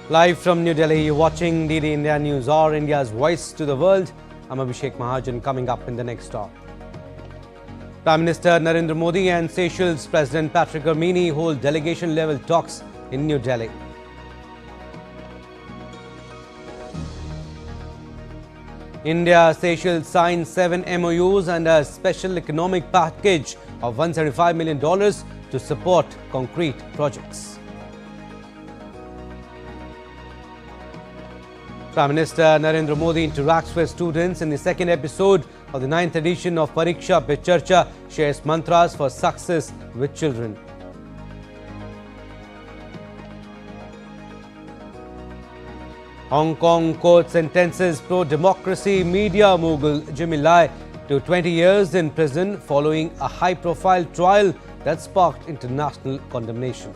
Live from New Delhi, you're watching DD India News, or India's voice to the world. I'm Abhishek Mahajan. Coming up in the next hour, Prime Minister Narendra Modi and Seychelles President Patrick Hermine hold delegation-level talks in New Delhi. India-Seychelles signed 7 MoUs and a special economic package of $175 million to support concrete projects. Prime Minister Narendra Modi interacts with students in the second episode of the 9th edition of Pariksha Pe Charcha, shares mantras for success with children. Hong Kong court sentences pro-democracy media mogul Jimmy Lai to 20 years in prison following a high-profile trial that sparked international condemnation.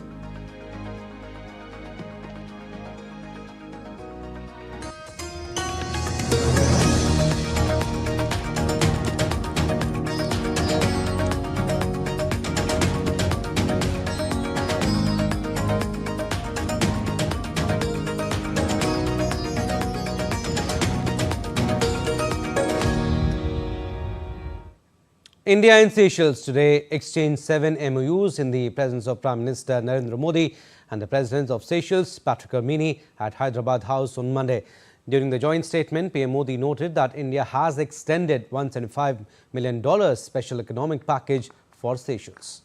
India and Seychelles today exchanged 7 MoUs in the presence of Prime Minister Narendra Modi and the President of Seychelles, Patrick Hermine, at Hyderabad House on Monday. During the joint statement, PM Modi noted that India has extended $175 million special economic package for Seychelles.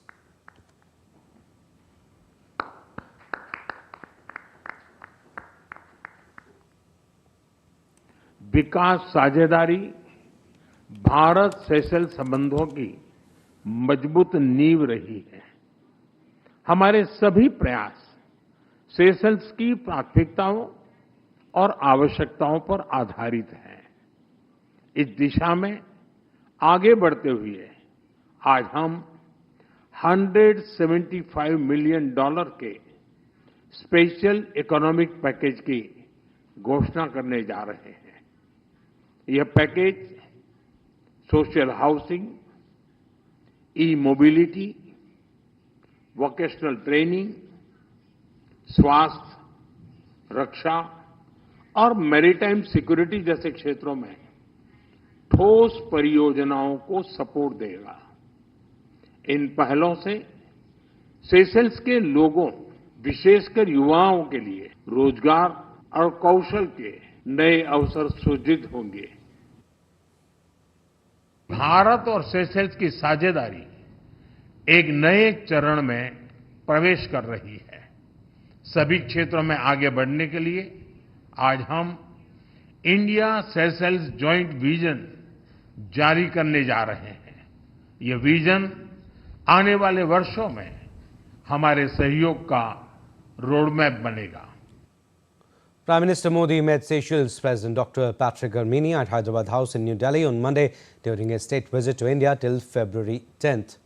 विकास साझेदारी Bharat Seychelles संबंधों की मजबूत नींव रही है। हमारे सभी प्रयास सेशेल्स की प्राथमिकताओं और आवश्यकताओं पर आधारित हैं। इस दिशा में आगे बढ़ते हुए आज हम $175 मिलियन के स्पेशल इकोनॉमिक पैकेज की घोषणा करने जा रहे हैं। यह package social housing, e-mobility, vocational training, स्वास्थ्य, रक्षा और मैरीटाइम सिक्योरिटी जैसे क्षेत्रों में ठोस परियोजनाओं को सपोर्ट देगा। इन पहलों से सेशेल्स के लोगों, विशेषकर युवाओं के लिए रोजगार और कौशल के नए अवसर सृजित होंगे। भारत और सेशेल्स की साझेदारी एक नए चरण में प्रवेश कर रही है। सभी क्षेत्रों में आगे बढ़ने के लिए आज हम इंडिया सेशेल्स जॉइंट विजन जारी करने जा रहे हैं। ये विजन आने वाले वर्षों में हमारे सहयोग का रोडमैप बनेगा। Prime Minister Modi met Seychelles President Dr. Patrick Hermine at Hyderabad House in New Delhi on Monday during a state visit to India till February 10th.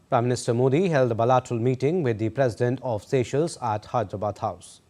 Prime Minister Modi held a bilateral meeting with the President of Seychelles at Hyderabad House.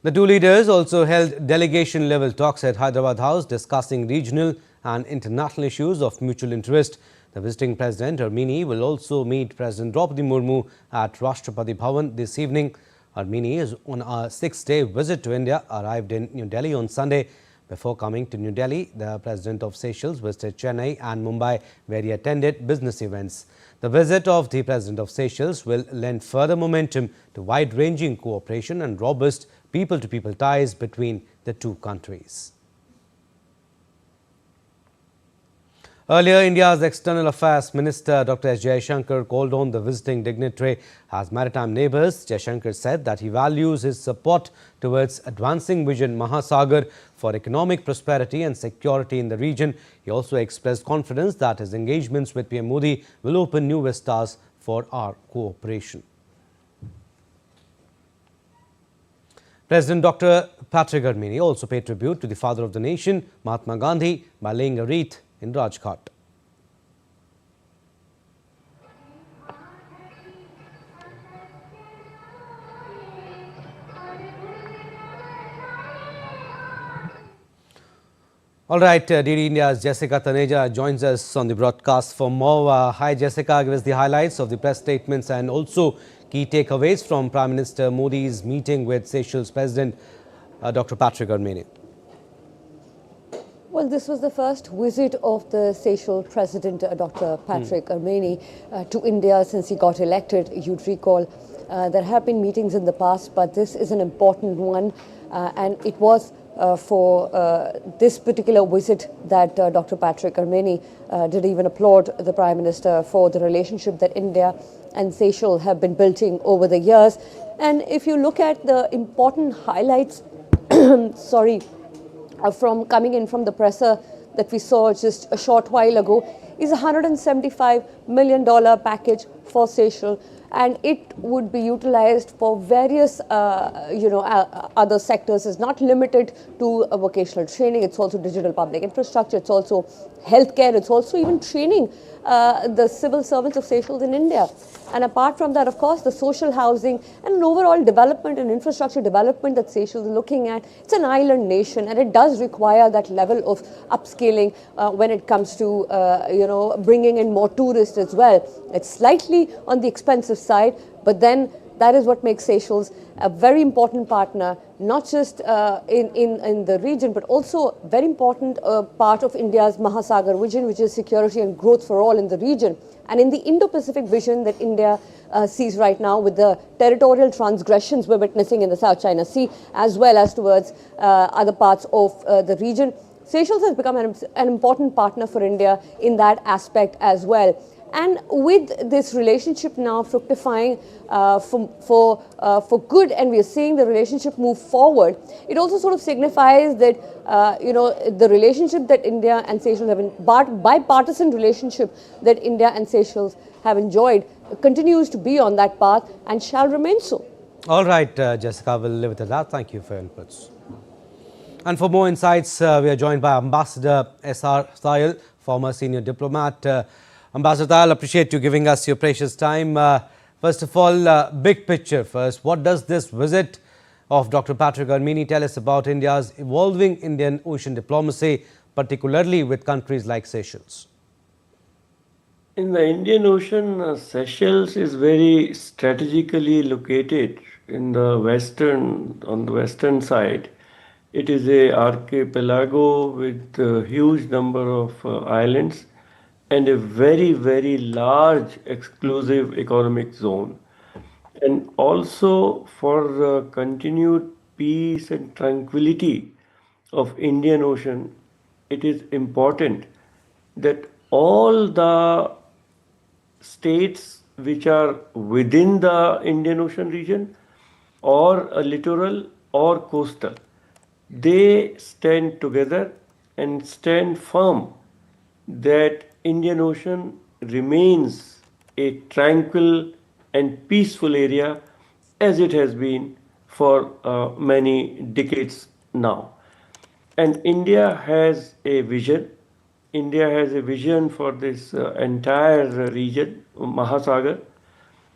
The two leaders also held delegation-level talks at Hyderabad House discussing regional and international issues of mutual interest. The visiting President Hermine will also meet President Draupadi Murmu at Rashtrapati Bhavan this evening. Hermine is on a 6-day visit to India, arrived in New Delhi on Sunday. Before coming to New Delhi, the President of Seychelles visited Chennai and Mumbai, where he attended business events. The visit of the President of Seychelles will lend further momentum to wide-ranging cooperation and robust people-to-people ties between the two countries. Earlier, India's External Affairs Minister Dr. S. Jaishankar called on the visiting dignitary as maritime neighbours. Jaishankar said that he values his support towards advancing Vision Mahasagar for economic prosperity and security in the region. He also expressed confidence that his engagements with PM Modi will open new vistas for our cooperation. President Dr. Patrick Hermine also paid tribute to the father of the nation, Mahatma Gandhi, by laying a wreath in Rajghat. All right, DD India's Jessica Taneja joins us on the broadcast for more. Hi, Jessica. Give us the highlights of the press statements and also key takeaways from Prime Minister Modi's meeting with Seychelles President Dr. Patrick Armeni. Well, this was the first visit of the Seychelles President, Dr. Patrick Armeni, to India since he got elected. You'd recall there have been meetings in the past, but this is an important one. And it was for this particular visit that Dr. Patrick Armeni did even applaud the Prime Minister for the relationship that India and Seychelles have been building over the years. And if you look at the important highlights, from coming in from the presser that we saw just a short while ago, is a $175 million package for Seychelles, and it would be utilized for various other sectors. It's not limited to vocational training. It's also digital public infrastructure. It's also healthcare. It's also even training the civil servants of Seychelles in India. And apart from that, of course, the social housing and overall development and infrastructure development that Seychelles is looking at. It's an island nation, and it does require that level of upscaling when it comes to bringing in more tourists as well. It's slightly on the expensive side, but then that is what makes Seychelles a very important partner, not just in the region, but also a very important part of India's Mahasagar vision, which is security and growth for all in the region. And in the Indo-Pacific vision that India sees right now, with the territorial transgressions we're witnessing in the South China Sea, as well as towards other parts of the region, Seychelles has become an important partner for India in that aspect as well. And with this relationship now fructifying for good, and we are seeing the relationship move forward, it also sort of signifies that the relationship that India and Seychelles have been, bipartisan relationship that India and Seychelles have enjoyed, continues to be on that path and shall remain so. All right, Jessica, we'll leave it at that. Thank you for your inputs. And for more insights, we are joined by Ambassador S.R. Thayil, former senior diplomat. Ambassador Thayil, appreciate you giving us your precious time. First of all, big picture first. What does this visit of Dr. Patrick Armeni tell us about India's evolving Indian Ocean diplomacy, particularly with countries like Seychelles? In the Indian Ocean, Seychelles is very strategically located in the on the western side. It is an archipelago with a huge number of islands and a very, very large exclusive economic zone. And also for the continued peace and tranquility of Indian Ocean, it is important that all the states which are within the Indian Ocean region or a littoral or coastal, they stand together and stand firm that Indian Ocean remains a tranquil and peaceful area as it has been for many decades now. And India has a vision. India has a vision for this entire region, Mahasagar,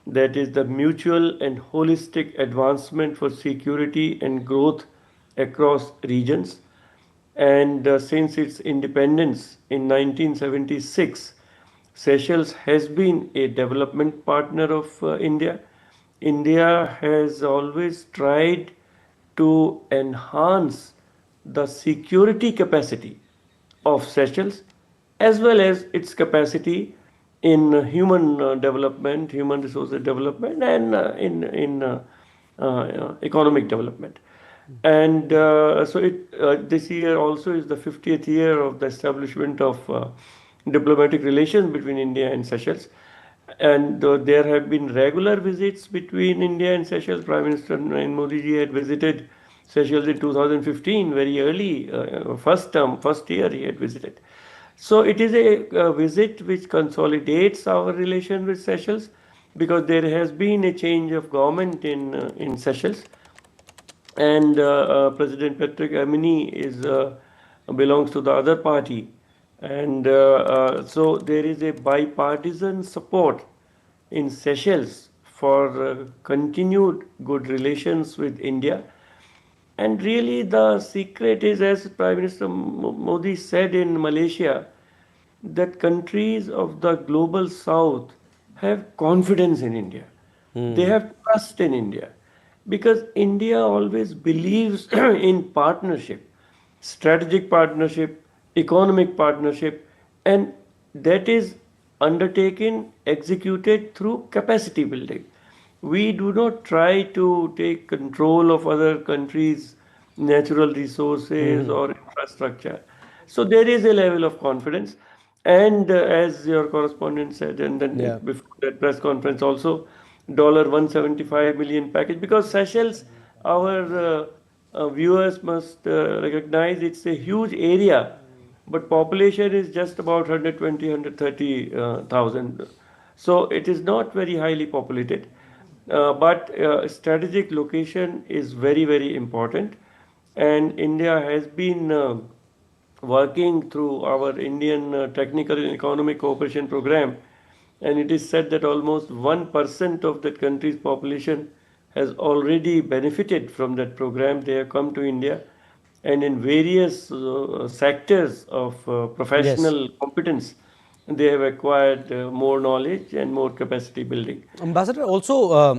that is the mutual and holistic advancement for security and growth across regions. And since its independence in 1976, Seychelles has been a development partner of India. India has always tried to enhance the security capacity of Seychelles as well as its capacity in human development, human resources development, and in economic development. And this year also is the 50th year of the establishment of diplomatic relations between India and Seychelles. And there have been regular visits between India and Seychelles. Prime Minister Narendra Modi ji had visited Seychelles in 2015, very early, first year he had visited. So it is a visit which consolidates our relation with Seychelles, because there has been a change of government in Seychelles. And President Patrick Armeni belongs to the other party. And so there is a bipartisan support in Seychelles for continued good relations with India. And really the secret is, as Prime Minister Modi said in Malaysia, that countries of the global south have confidence in India. They have trust in India because India always believes in partnership, strategic partnership, economic partnership, and that is undertaken, executed through capacity building. We do not try to take control of other countries' natural resources or infrastructure. So there is a level of confidence. And as your correspondent said, and then Yeah. before that press conference also, $175 million package, because Seychelles, our viewers must recognize it's a huge area, but population is just about 120, 130,000. So it is not very highly populated. But strategic location is very, very important. And India has been working through our Indian Technical and Economic Cooperation Program. And it is said that almost 1% of that country's population has already benefited from that program. They have come to India, and in various sectors of Yes. professional competence, they have acquired more knowledge and more capacity building. Ambassador, also,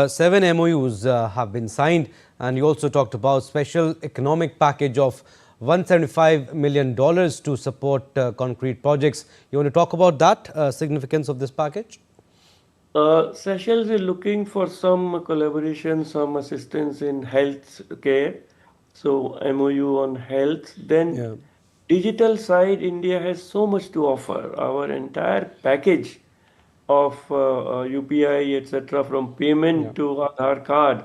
7 MoUs have been signed, and you also talked about special economic package of $175 million to support concrete projects. You want to talk about that significance of this package? Seychelles is looking for some collaboration, some assistance in health care. So MOU on health. Then Yeah. digital side, India has so much to offer. Our entire package of UPI, etc., from payment to Aadhaar card,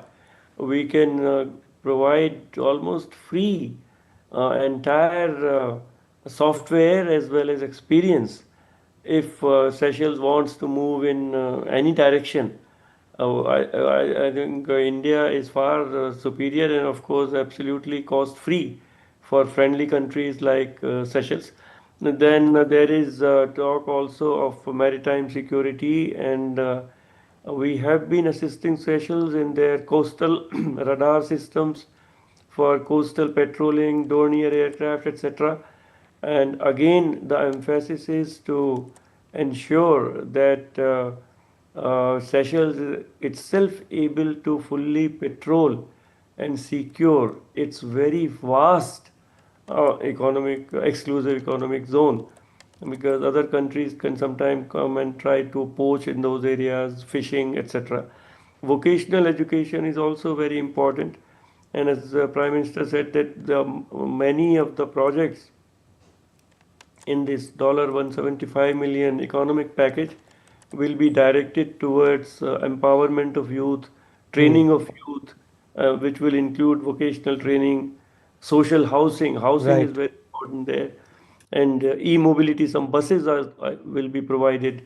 we can provide almost free entire software as well as experience if Seychelles wants to move in any direction. I think India is far superior and, of course, absolutely cost free for friendly countries like Seychelles. Then there is talk also of maritime security, and we have been assisting Seychelles in their coastal radar systems for coastal patrolling, Dornier aircraft, etc. And again, the emphasis is to ensure that Seychelles is itself able to fully patrol and secure its very vast exclusive economic zone, because other countries can sometimes come and try to poach in those areas, fishing, etc. Vocational education is also very important, and as the Prime Minister said, that many of the projects in this $175 million economic package will be directed towards empowerment of youth, training of youth, which will include vocational training, social housing. Housing is Right. very important there, and e-mobility. Some buses will be provided,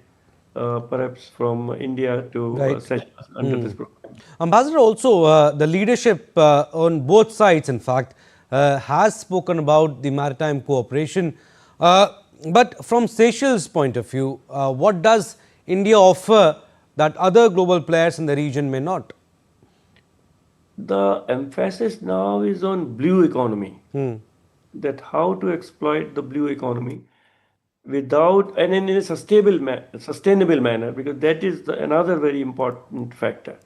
perhaps from India to Right. Seychelles under this program. Ambassador, also the leadership on both sides, in fact, has spoken about the maritime cooperation. But from Seychelles' point of view, what does India offer that other global players in the region may not? The emphasis now is on blue economy, that how to exploit the blue economy without and in a sustainable manner, because that is another very important factor.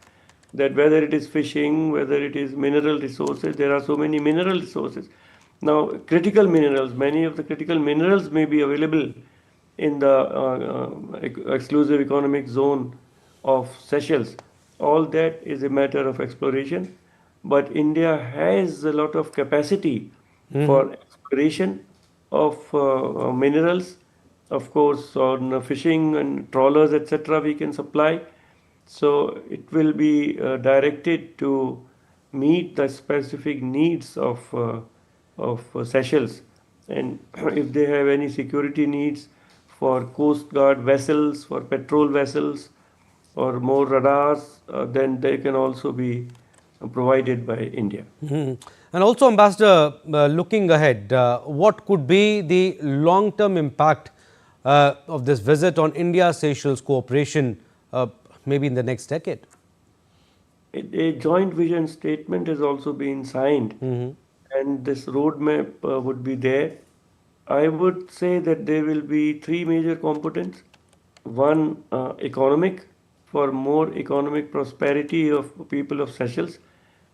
That whether it is fishing, whether it is mineral resources, there are so many mineral resources. Now, critical minerals, many of the critical minerals may be available in the exclusive economic zone of Seychelles. All that is a matter of exploration, but India has a lot of capacity for exploration of minerals. Of course, on fishing and trawlers, etc., we can supply. So it will be directed to meet the specific needs of Seychelles. And if they have any security needs for Coast Guard vessels, for patrol vessels, or more radars, then they can also be provided by India. And also, Ambassador, looking ahead, what could be the long-term impact of this visit on India-Seychelles cooperation, maybe in the next decade? a joint vision statement has also been signed, and this roadmap would be there. I would say that there will be three major components. One, economic, for more economic prosperity of people of Seychelles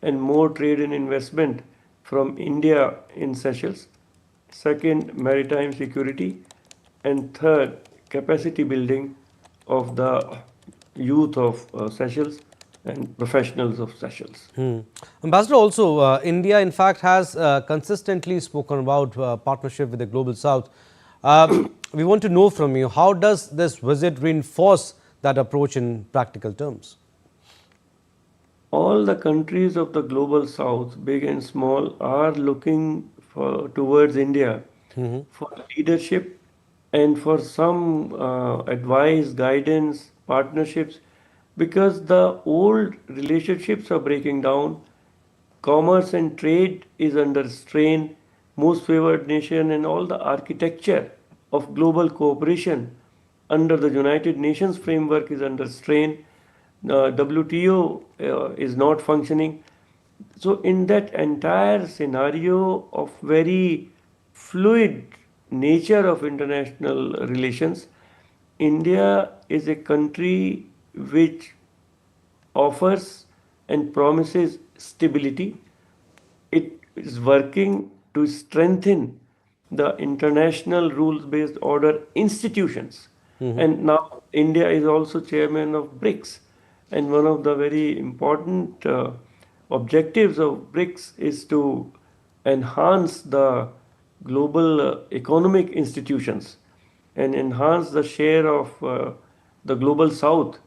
and more trade and investment from India in Seychelles. Second, maritime security. And third, capacity building of the youth of Seychelles and professionals of Seychelles. Ambassador, also India in fact has consistently spoken about partnership with the Global South. We want to know from you, how does this visit reinforce that approach in practical terms? All the countries of the Global South, big and small, are looking towards India for leadership and for some advice, guidance, partnerships, because the old relationships are breaking down. Commerce and trade is under strain, most favored nation, and all the architecture of global cooperation under the United Nations framework is under strain. WTO is not functioning. So, in that entire scenario of very fluid nature of international relations, India is a country which offers and promises stability. It is working to strengthen the international rules-based order institutions. And now India is also chairman of BRICS. And one of the very important objectives of BRICS is to enhance the global economic institutions and enhance the share of the Global South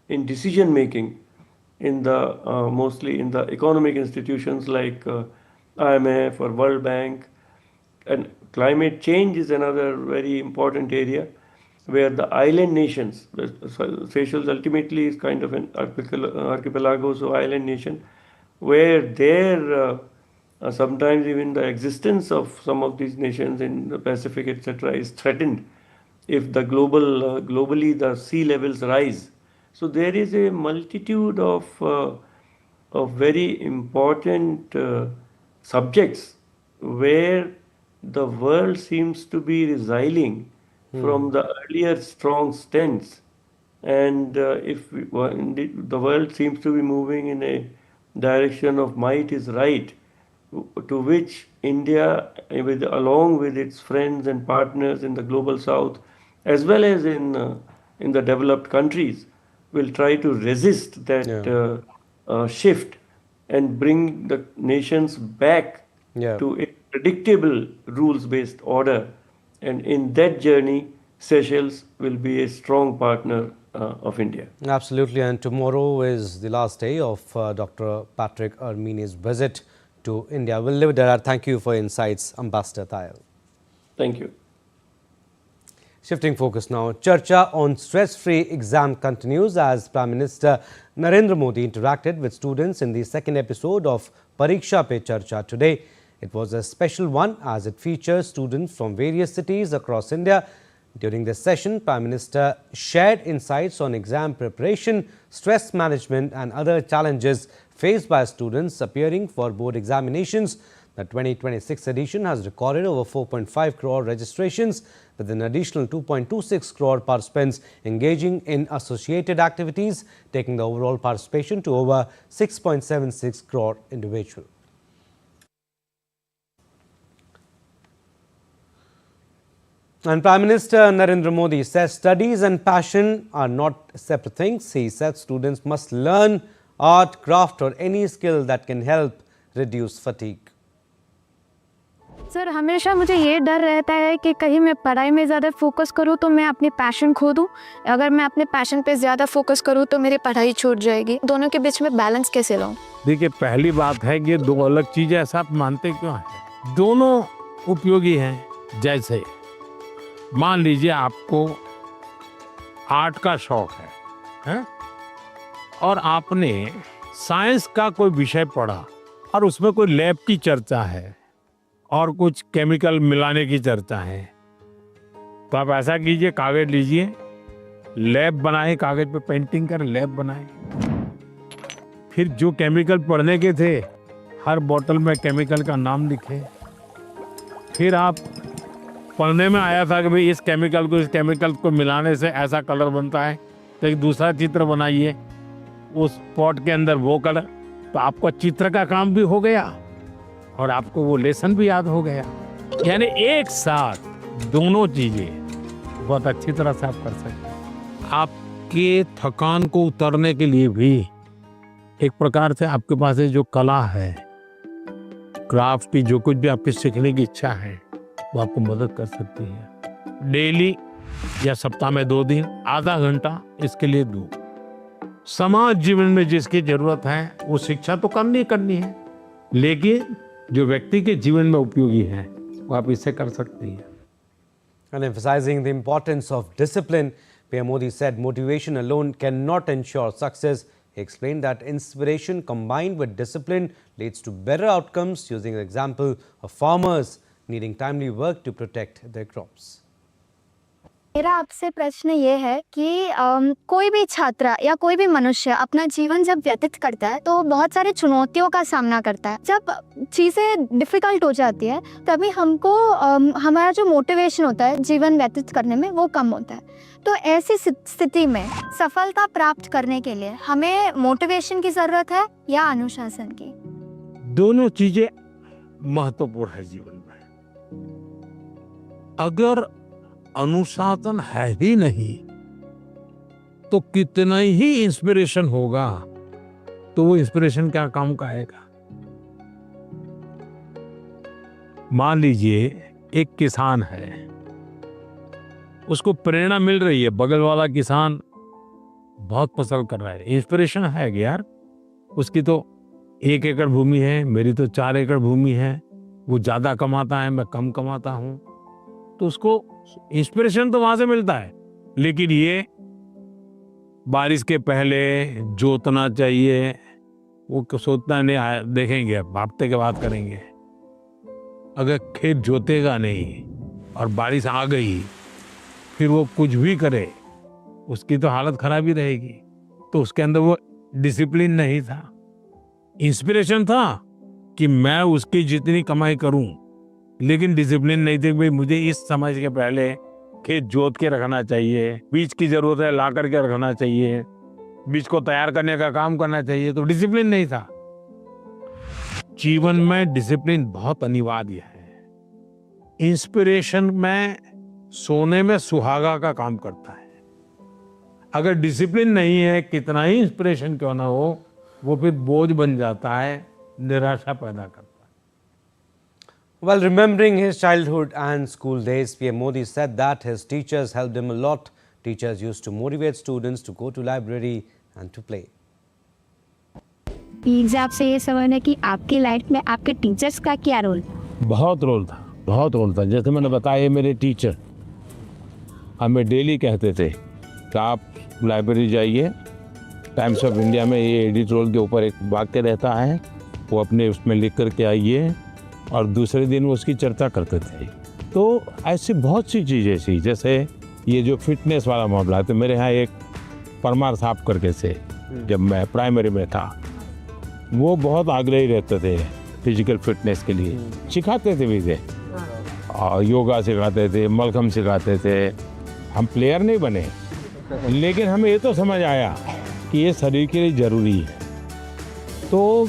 in decision making in the mostly in the economic institutions like IMF or World Bank. And climate change is another very important area where the island nations, Seychelles ultimately is kind of an archipelago, so island nation, where their sometimes even the existence of some of these nations in the Pacific, etc., is threatened if the globally the sea levels rise. So there is a multitude of very important subjects where the world seems to be resiling from the earlier strong stance, and if the world seems to be moving in a direction of might is right, to which India, along with its friends and partners in the Global South, as well as in the developed countries, will try to resist that shift and bring the nations back to a predictable rules-based order. And in that journey, Seychelles will be a strong partner of India. Absolutely. And tomorrow is the last day of Dr. Patrick Armini's visit to India. We'll leave it there. Thank you for your insights, Ambassador Tayal. Thank you. Shifting focus now, Charcha on stress-free exam continues as Prime Minister Narendra Modi interacted with students in the second episode of Pariksha Pe Charcha today. It was a special one as it features students from various cities across India. During this session, Prime Minister shared insights on exam preparation, stress management and other challenges faced by students appearing for board examinations. The 2026 edition has recorded over 4.5 crore registrations with an additional 2.26 crore participants engaging in associated activities, taking the overall participation to over 6.76 crore individuals. And Prime Minister Narendra Modi says studies and passion are not separate things. He said students must learn art, craft or any skill that can help reduce fatigue. Sir हमेशा मुझे ये डर रहता है कि कहीं मैं पढ़ाई में ज़्यादा फोकस करूँ तो मैं अपनी पैशन खो दूँ, अगर मैं अपने पैशन पे ज़्यादा फोकस करूँ तो मेरी पढ़ाई छूट जाएगी। दोनों के बीच में बैलेंस कैसे लाऊं? देखिए, पहली बात है कि दो अलग चीज़ें ऐसा आप मानते क्यों हैं? दोनों उपयोगी हैं। जैसे मान लीजिए आपको आर्ट का शौक है? और आपने साइंस का कोई विषय पढ़ा और उसमें कोई लैब की चर्चा है और कुछ केमिकल मिलाने की चर्चा है, तो आप ऐसा कीजिए, कागज लीजिए, लैब बनाए, कागज पे पेंटिंग करें, लैब बनाए, फिर जो केमिकल पढ़ने के थे हर बोतल में केमिकल का नाम लिखे। फिर आप पढ़ने में आया था कि भाई इस केमिकल को मिलाने से ऐसा कलर बनता है, तो एक दूसरा चित्र बनाइए उस पॉट के अंदर वो कलर, तो आपका चित्र का काम भी हो गया और आपको वो लेसन भी याद हो गया। यानी एक साथ दोनों चीजें बहुत अच्छी तरह से आप कर सकते हैं। आपके थकान को उतरने के लिए भी एक प्रकार से आपके पास जो कला है, क्राफ्ट की जो कुछ भी आपकी सीखने की इच्छा है वो आपको मदद कर सकती है। डेली या सप्ताह में 2 दिन आधा घंटा इसके लिए दो। समाज जीवन में जिसकी जरूरत है वो शिक्षा तो करनी है, लेकिन जो व्यक्ति के जीवन में उपयोगी है वो आप इससे कर सकती हैं। And emphasizing the importance of discipline, PM Modi said motivation alone cannot ensure success. He explained that inspiration combined with discipline leads to better outcomes, using the example of farmers needing timely work to protect their crops. मेरा आपसे प्रश्न ये है कि कोई भी छात्र या कोई भी मनुष्य अपना जीवन जब व्यतीत करता है तो बहुत सारे चुनौतियों का सामना करता है। जब चीज़ें डिफ़िकल्ट हो जाती है तभी हमको हमारा जो मोटिवेशन होता है जीवन व्यतीत करने में वो कम होता है। तो ऐसी स्थिति में सफलता प्राप्त करने के लिए हमें मोटिवेशन की ज़रूरत है या अनुशासन की? दोनों चीज़ें महत्वपूर्ण है जीवन में। अगर अनुशासन है ही नहीं तो कितना ही इंस्पिरेशन होगा तो वो इंस्पिरेशन क्या काम का आएगा। मान लीजिए एक किसान है, उसको प्रेरणा मिल रही है, बगल वाला किसान बहुत फसल कर रहा है, इंस्पिरेशन है कि यार उसकी तो 1 एकड़ भूमि है, मेरी तो 4 एकड़ भूमि है, वो ज्यादा कमाता है, मैं कम कमाता हूं, तो उसको इंस्पिरेशन तो वहां से मिलता है। लेकिन ये बारिश के पहले जोतना चाहिए, वो सोचना नहीं, देखेंगे हफ्ते के बाद करेंगे। अगर खेत जोतेगा नहीं और बारिश आ गई फिर वो कुछ भी करे उसकी तो हालत खराब ही रहेगी। तो उसके अंदर वो डिसिप्लिन नहीं था, इंस्पिरेशन था कि मैं उसकी जितनी कमाई करूं, लेकिन डिसिप्लिन नहीं थी। भाई मुझे इस समय के पहले खेत जोत के रखना चाहिए, बीज की जरूरत है ला करके रखना चाहिए, बीज को तैयार करने का काम करना चाहिए, तो डिसिप्लिन नहीं था। जीवन में डिसिप्लिन बहुत अनिवार्य है। इंस्पिरेशन में सोने में सुहागा का काम करता है। अगर डिसिप्लिन नहीं है, कितना ही इंस्पिरेशन क्यों ना हो, वो फिर बोझ बन जाता है, निराशा पैदा करता है। While remembering his childhood and school days, PM Modi said that his teachers helped him a lot. Teachers used to motivate students to go to library and to play. Please आपसे ये सवाल है कि आपकी लाइफ में आपके teachers का क्या रोल? बहुत रोल था। जैसे मैंने बताया, ये मेरे टीचर हमें डेली कहते थे कि आप लाइब्रेरी जाइए। टाइम्स ऑफ इंडिया में ये एडिटोरियल के ऊपर एक वाक्य रहता है, वो अपने उसमें लिख करके आइए, और दूसरे दिन वो उसकी चर्चा करते थे। तो ऐसी बहुत सी चीज़ें थी, जैसे ये जो फिटनेस वाला मामला है, तो मेरे यहाँ एक परमार साहब करके से, जब मैं प्राइमरी में था, वो बहुत आग्रही रहते थे फिजिकल फिटनेस के लिए, सिखाते थे भी थे, और योगा सिखाते थे, मलखम सिखाते थे। हम प्लेयर नहीं बने, लेकिन हमें ये तो समझ आया कि ये शरीर के लिए ज़रूरी है। तो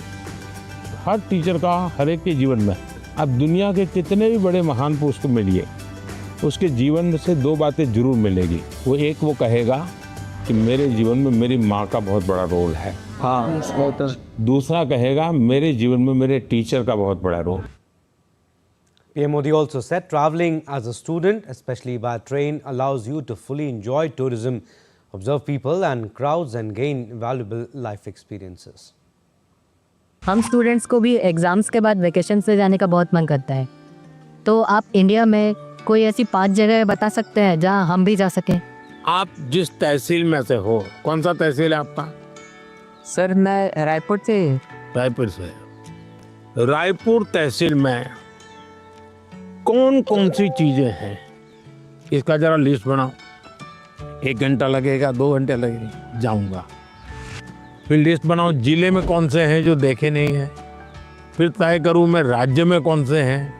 हर टीचर का हर एक के जीवन में, अब दुनिया के कितने भी बड़े महान पुरुष को मिलिए, उसके जीवन से 2 बातें जरूर मिलेगी। वो कहेगा कि मेरे जीवन में मेरी माँ का बहुत बड़ा रोल है, दूसरा कहेगा मेरे जीवन में मेरे टीचर का बहुत बड़ा role. PM Modi also said travelling as a student, especially by train, allows you to fully enjoy tourism, observe people and crowds and gain valuable life experiences. हम स्टूडेंट्स को भी एग्ज़ाम्स के बाद वेकेशन से जाने का बहुत मन करता है, तो आप इंडिया में कोई ऐसी 5 जगह बता सकते हैं जहां हम भी जा सकें? आप जिस तहसील में से हो, कौन सा तहसील है आपका? सर मैं रायपुर से। रायपुर से। रायपुर तहसील में कौन कौन सी चीजें हैं, इसका जरा लिस्ट बनाओ। 1 घंटा लगेगा, 2 घंटे लगेंगे, जाऊंगा। फिर लिस्ट बनाऊं जिले में कौन से हैं जो देखे नहीं हैं, फिर तय करूं मैं राज्य में कौन से हैं,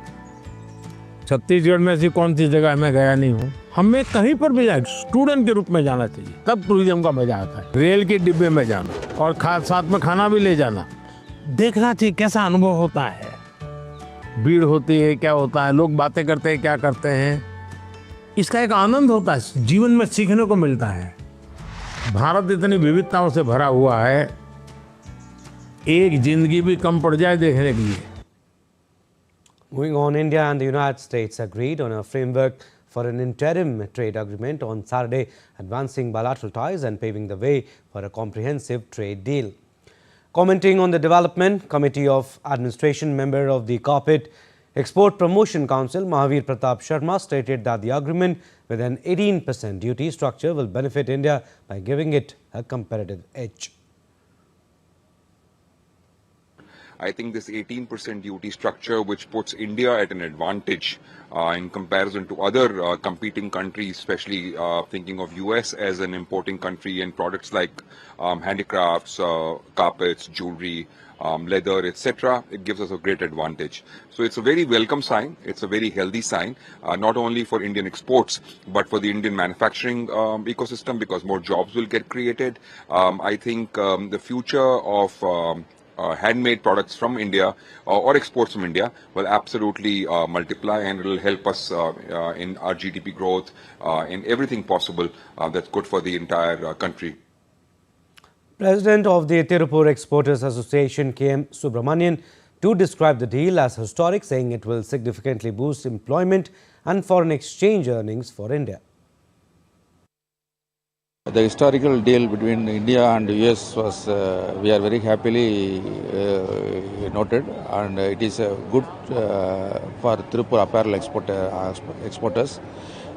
छत्तीसगढ़ में ऐसी कौन सी जगह मैं गया नहीं हूँ। हमें कहीं पर भी जाए स्टूडेंट के रूप में जाना चाहिए, तब टूरिज्म का मजा आता है। रेल के डिब्बे में जाना और साथ में खाना भी ले जाना, देखना चाहिए कैसा अनुभव होता है, भीड़ होती है क्या होता है, लोग बातें करते हैं क्या करते हैं, इसका एक आनंद होता है, जीवन में सीखने को मिलता है। भारत इतनी विविधताओं से भरा हुआ है, एक जिंदगी भी कम पड़ जाए देखने के लिए। Moving on, India and the United States agreed on a framework for an interim trade agreement on Saturday, advancing bilateral ties and paving the way for a comprehensive trade deal. Commenting on the development, Committee of Administration member of the Carpet Export Promotion Council, Mahavir Pratap Sharma, stated that the agreement with an 18% duty structure will benefit India by giving it a competitive edge. I think this 18% duty structure, which puts India at an advantage in comparison to other competing countries, especially thinking of US as an importing country and products like handicrafts, carpets, jewelry, leather, etc. It gives us a great advantage. So it's a very welcome sign. It's a very healthy sign, not only for Indian exports, but for the Indian manufacturing ecosystem, because more jobs will get created. I think the future of handmade products from India or exports from India will absolutely multiply, and it will help us in our GDP growth, in everything possible that's good for the entire country. President of the Tirupur Exporters Association, K.M. Subramanian, too described the deal as historic, saying it will significantly boost employment and foreign exchange earnings for India. The historical deal between India and US was, we are very happily noted, and it is good for Tirupur apparel exporters.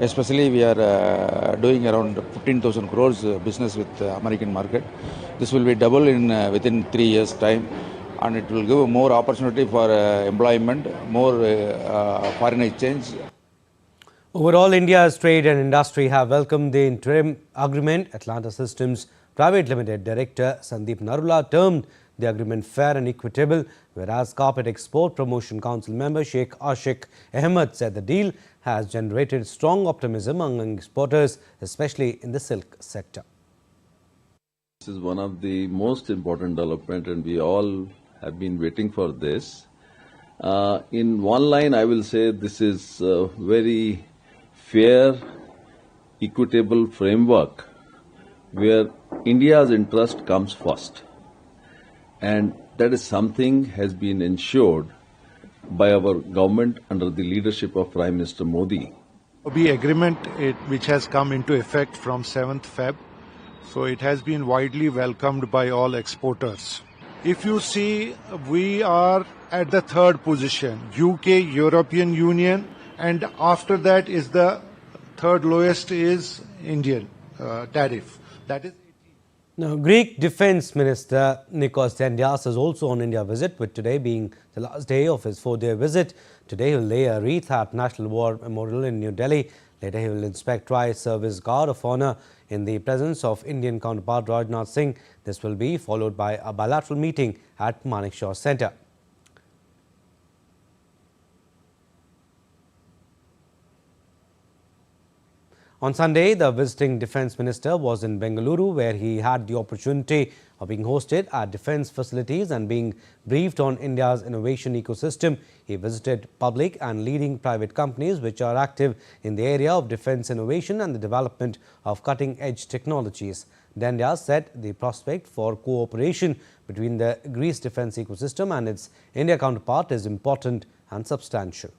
Especially we are doing around 15,000 crores business with the American market. This will be double in within 3 years' time, and it will give more opportunity for employment, more foreign exchange. Overall, India's trade and industry have welcomed the interim agreement. Atlanta Systems Private Limited Director Sandeep Narula termed the agreement fair and equitable, whereas Carpet Export Promotion Council member Sheikh Ashik Ahmed said the deal has generated strong optimism among exporters, especially in the silk sector. This is one of the most important developments, and we all have been waiting for this. In one line, I will say this is a very fair, equitable framework where India's interest comes first. And that is something has been ensured by our government under the leadership of Prime Minister Modi. The agreement which has come into effect from 7th Feb, so it has been widely welcomed by all exporters. If you see, we are at the third position, UK, European Union, and after that is the third lowest is Indian tariff. That is. Now, Greek Defence Minister Nikos Dendias is also on India visit, with today being the last day of his 4-day visit. Today he will lay a wreath at National War Memorial in New Delhi. Later he will inspect Tri-Service Guard of Honour in the presence of Indian counterpart Rajnath Singh. This will be followed by a bilateral meeting at Manekshaw Centre. On Sunday, the visiting Defence Minister was in Bengaluru, where he had the opportunity of being hosted at defence facilities and being briefed on India's innovation ecosystem. He visited public and leading private companies which are active in the area of defence innovation and the development of cutting-edge technologies. Dendias said the prospect for cooperation between the Greece defence ecosystem and its India counterpart is important and substantial.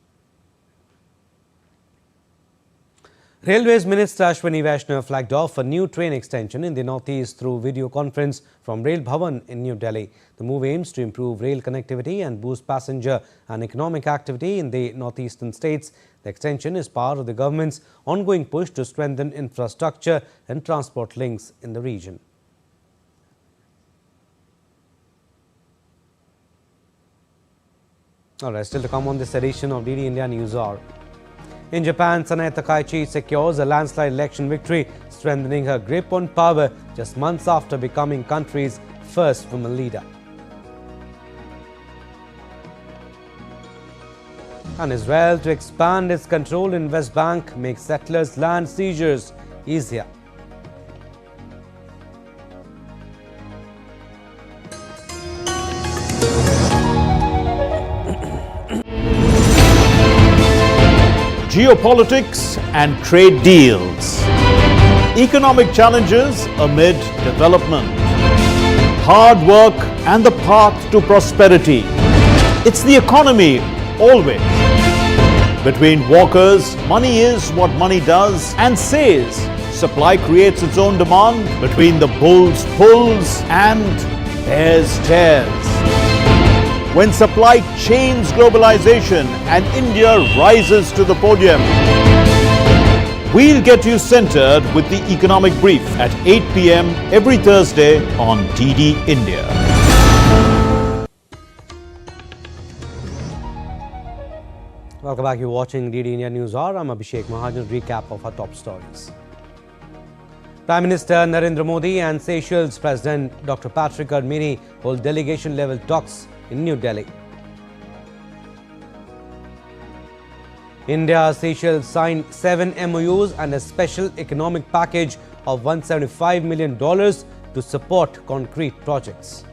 Railways Minister Ashwini Vaishnav flagged off a new train extension in the northeast through video conference from Rail Bhavan in New Delhi. The move aims to improve rail connectivity and boost passenger and economic activity in the northeastern states. The extension is part of the government's ongoing push to strengthen infrastructure and transport links in the region. All right, still to come on this edition of DD India News Hour. In Japan, Sanae Takaichi secures a landslide election victory, strengthening her grip on power just months after becoming country's first woman leader. And Israel to expand its control in West Bank makes settlers' land seizures easier. Geopolitics and trade deals. Economic challenges amid development. Hard work and the path to prosperity. It's the economy always. Between walkers, money is what money does and says. Supply creates its own demand. Between the bulls pulls and bears tears. When supply chains globalization and India rises to the podium. We'll get you centered with the economic brief at 8 p.m. every Thursday on DD India. Welcome back. You're watching DD India News Hour. I'm Abhishek Mahajan. Recap of our top stories. Prime Minister Narendra Modi and Seychelles President Dr. Patrick Armini hold delegation-level talks in New Delhi. India-Seychelles signed 7 MoUs and a special economic package of $175 million to support concrete projects.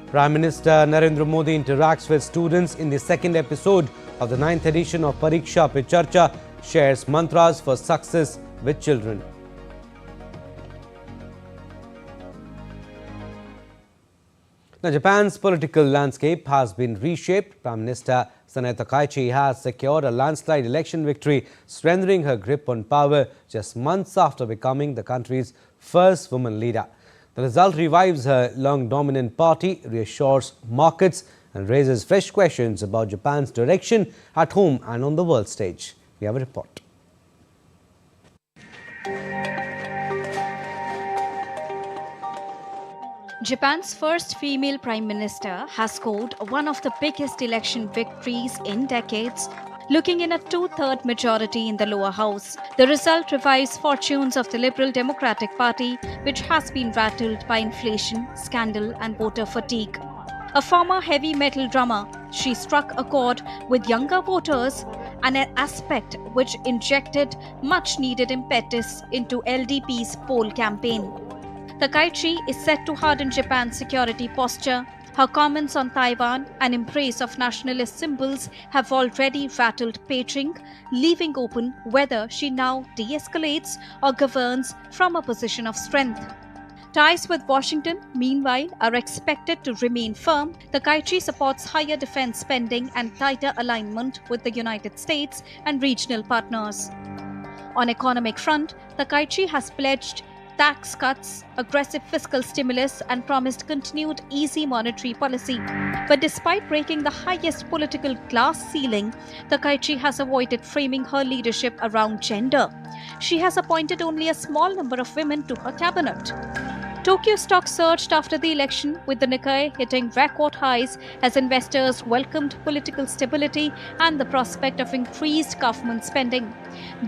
Prime Minister Narendra Modi interacts with students in the second episode of the 9th edition of Pariksha Pe Charcha, shares mantras for success with children. Now, Japan's political landscape has been reshaped. Prime Minister Sanae Takaichi has secured a landslide election victory, strengthening her grip on power just months after becoming the country's first woman leader. The result revives her long-dominant party, reassures markets and raises fresh questions about Japan's direction at home and on the world stage. We have a report. Japan's first female prime minister has scored one of the biggest election victories in decades, looking in a two-third majority in the lower house. The result revives fortunes of the Liberal Democratic Party, which has been rattled by inflation, scandal and voter fatigue. A former heavy metal drummer, she struck a chord with younger voters, an aspect which injected much-needed impetus into LDP's poll campaign. Takaichi is set to harden Japan's security posture. Her comments on Taiwan and embrace of nationalist symbols have already rattled Beijing, leaving open whether she now de-escalates or governs from a position of strength. Ties with Washington, meanwhile, are expected to remain firm. Takaichi supports higher defense spending and tighter alignment with the United States and regional partners. On economic front, Takaichi has pledged tax cuts, aggressive fiscal stimulus and promised continued easy monetary policy. But despite breaking the highest political glass ceiling, Takaichi has avoided framing her leadership around gender. She has appointed only a small number of women to her cabinet. Tokyo stocks surged after the election, with the Nikkei hitting record highs as investors welcomed political stability and the prospect of increased government spending.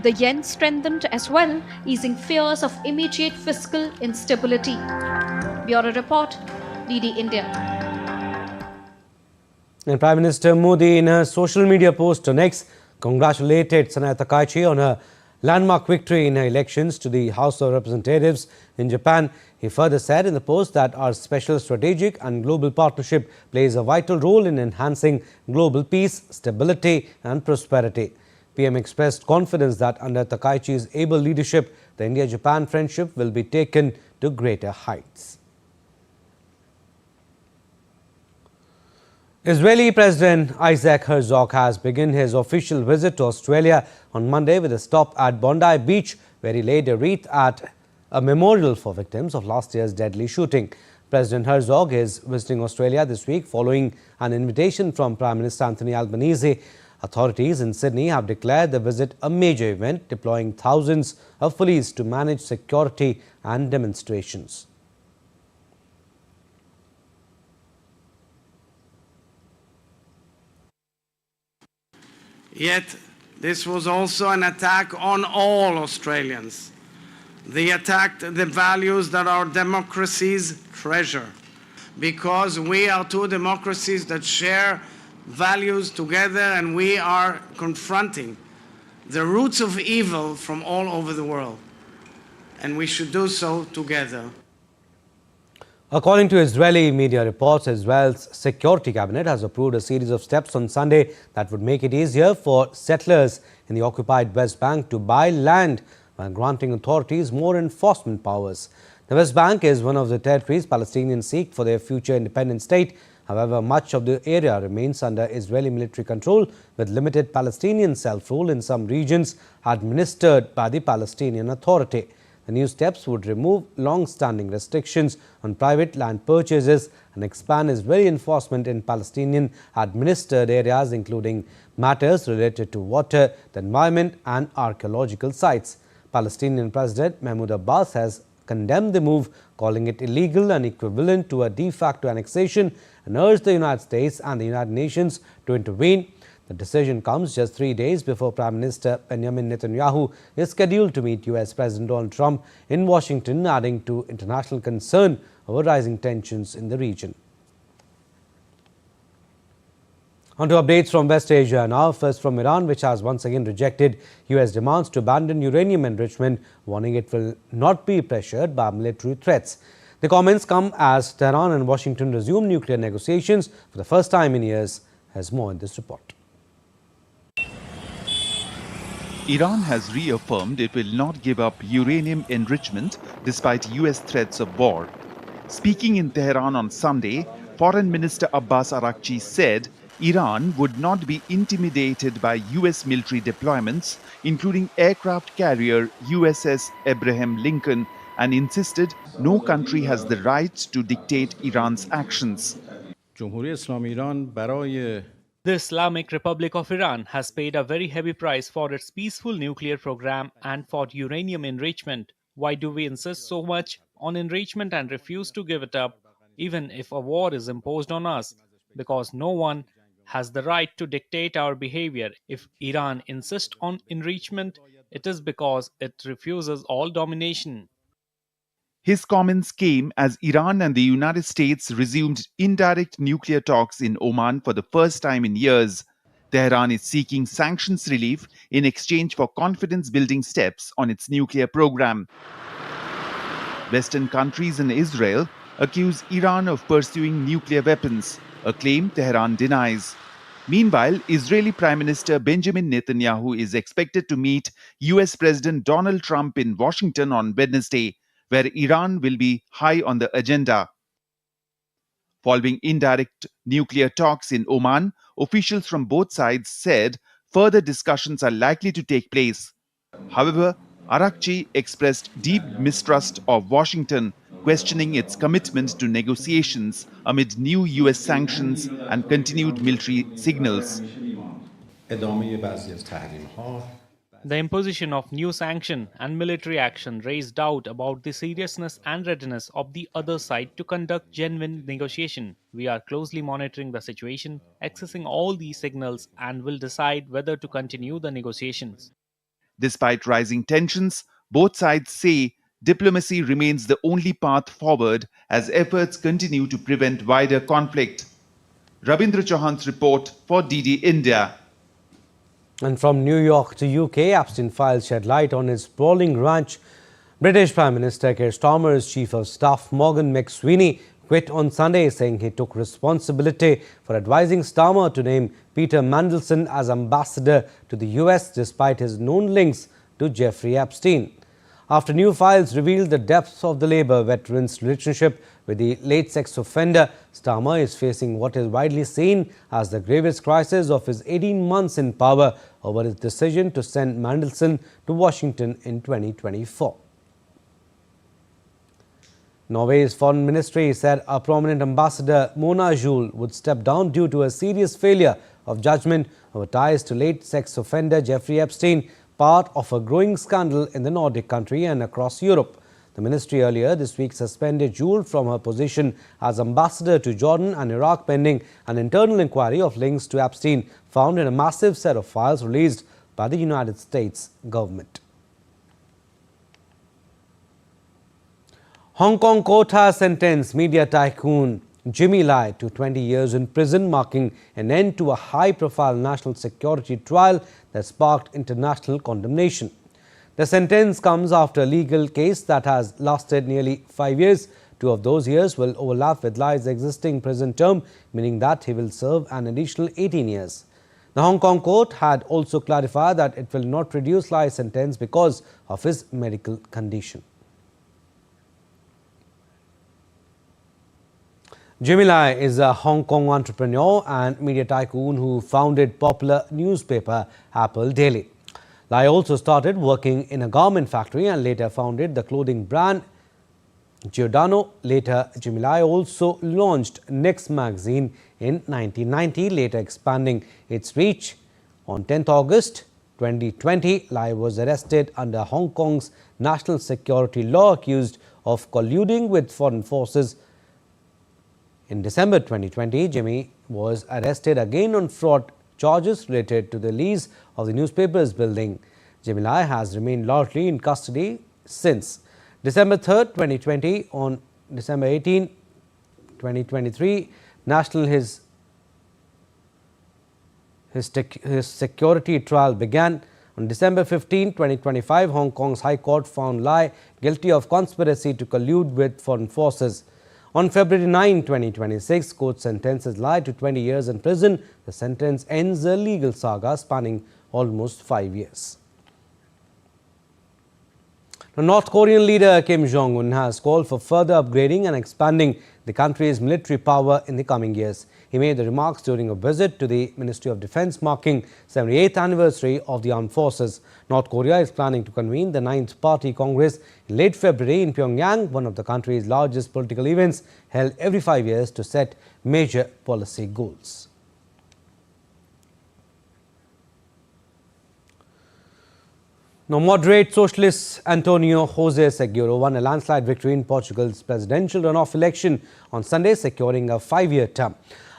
The yen strengthened as well, easing fears of immediate fiscal instability. Bureau Report, DD India. And Prime Minister Modi, in her social media post on X, congratulated Sanae Takaichi on her landmark victory in her elections to the House of Representatives in Japan. He further said in the post that our special strategic and global partnership plays a vital role in enhancing global peace, stability and prosperity. PM expressed confidence that under Takaichi's able leadership, the India-Japan friendship will be taken to greater heights. Israeli President Isaac Herzog has begun his official visit to Australia on Monday with a stop at Bondi Beach, where he laid a wreath at a memorial for victims of last year's deadly shooting. President Herzog is visiting Australia this week following an invitation from Prime Minister Anthony Albanese. Authorities in Sydney have declared the visit a major event, deploying thousands of police to manage security and demonstrations. Yet this was also an attack on all Australians. They attacked the values that our democracies treasure, because we are two democracies that share values together, and we are confronting the roots of evil from all over the world, and we should do so together. According to Israeli media reports, Israel's security cabinet has approved a series of steps on Sunday that would make it easier for settlers in the occupied West Bank to buy land while granting authorities more enforcement powers. The West Bank is one of the territories Palestinians seek for their future independent state. However, much of the area remains under Israeli military control, with limited Palestinian self-rule in some regions administered by the Palestinian Authority. The new steps would remove long-standing restrictions on private land purchases and expand Israeli enforcement in Palestinian-administered areas, including matters related to water, the environment and archaeological sites. Palestinian President Mahmoud Abbas has condemned the move, calling it illegal and equivalent to a de facto annexation, and urged the United States and the United Nations to intervene. The decision comes just 3 days before Prime Minister Benjamin Netanyahu is scheduled to meet US President Donald Trump in Washington, adding to international concern over rising tensions in the region. On to updates from West Asia now. First from Iran, which has once again rejected US demands to abandon uranium enrichment, warning it will not be pressured by military threats. The comments come as Tehran and Washington resume nuclear negotiations for the first time in years. Has more in this report. Iran has reaffirmed it will not give up uranium enrichment despite US threats of war. Speaking in Tehran on Sunday, Foreign Minister Abbas Araghchi said Iran would not be intimidated by US military deployments, including aircraft carrier USS Abraham Lincoln, and insisted no country has the right to dictate Iran's actions. The Islamic Republic of Iran has paid a very heavy price for its peaceful nuclear program and for uranium enrichment. Why do we insist so much on enrichment and refuse to give it up, even if a war is imposed on us? Because no one has the right to dictate our behavior. If Iran insists on enrichment, it is because it refuses all domination. His comments came as Iran and the United States resumed indirect nuclear talks in Oman for the first time in years. Tehran is seeking sanctions relief in exchange for confidence-building steps on its nuclear program. Western countries and Israel accuse Iran of pursuing nuclear weapons, a claim Tehran denies. Meanwhile, Israeli Prime Minister Benjamin Netanyahu is expected to meet US President Donald Trump in Washington on Wednesday, where Iran will be high on the agenda. Following indirect nuclear talks in Oman, officials from both sides said further discussions are likely to take place. However, Araghchi expressed deep mistrust of Washington, questioning its commitment to negotiations amid new US sanctions and continued military signals. The imposition of new sanction and military action raised doubt about the seriousness and readiness of the other side to conduct genuine negotiation. We are closely monitoring the situation, accessing all these signals, and will decide whether to continue the negotiations. Despite rising tensions, both sides say diplomacy remains the only path forward as efforts continue to prevent wider conflict. Rabindra Chauhan's report for DD India. And from New York to UK, Epstein files shed light on his sprawling ranch. British Prime Minister Keir Starmer's Chief of Staff Morgan McSweeney quit on Sunday, saying he took responsibility for advising Starmer to name Peter Mandelson as ambassador to the US despite his known links to Jeffrey Epstein. After new files revealed the depths of the Labour veteran's relationship with the late sex offender, Starmer is facing what is widely seen as the gravest crisis of his 18 months in power over his decision to send Mandelson to Washington in 2024. Norway's foreign ministry said a prominent ambassador, Mona Juul, would step down due to a serious failure of judgment over ties to late sex offender Jeffrey Epstein, part of a growing scandal in the Nordic country and across Europe. The ministry earlier this week suspended Jewel from her position as ambassador to Jordan and Iraq pending an internal inquiry of links to Epstein found in a massive set of files released by the United States government. Hong Kong court has sentenced media tycoon Jimmy Lai to 20 years in prison, marking an end to a high-profile national security trial that sparked international condemnation. The sentence comes after a legal case that has lasted nearly 5 years. 2 of those years will overlap with Lai's existing prison term, meaning that he will serve an additional 18 years. The Hong Kong court had also clarified that it will not reduce Lai's sentence because of his medical condition. Jimmy Lai is a Hong Kong entrepreneur and media tycoon who founded popular newspaper Apple Daily. Lai also started working in a garment factory and later founded the clothing brand Giordano. Later, Jimmy Lai also launched Next magazine in 1990, later expanding its reach. On 10th August 2020, Lai was arrested under Hong Kong's national security law, accused of colluding with foreign forces. In December 2020, Jimmy was arrested again on fraud charges related to the lease of the newspaper's building. Jimmy Lai has remained largely in custody since December 3, 2020. On December 18, 2023, his security trial began. On December 15, 2025, Hong Kong's High Court found Lai guilty of conspiracy to collude with foreign forces. On February 9, 2026, court sentences Lai to 20 years in prison. The sentence ends a legal saga spanning almost 5 years. Now, North Korean leader Kim Jong-un has called for further upgrading and expanding the country's military power in the coming years. He made the remarks during a visit to the Ministry of Defense marking 78th anniversary of the armed forces. North Korea is planning to convene the 9th Party Congress in late February in Pyongyang, one of the country's largest political events held every 5 years to set major policy goals. Now, moderate socialist Antonio José Seguro won a landslide victory in Portugal's presidential runoff election on Sunday, securing a 5-year term.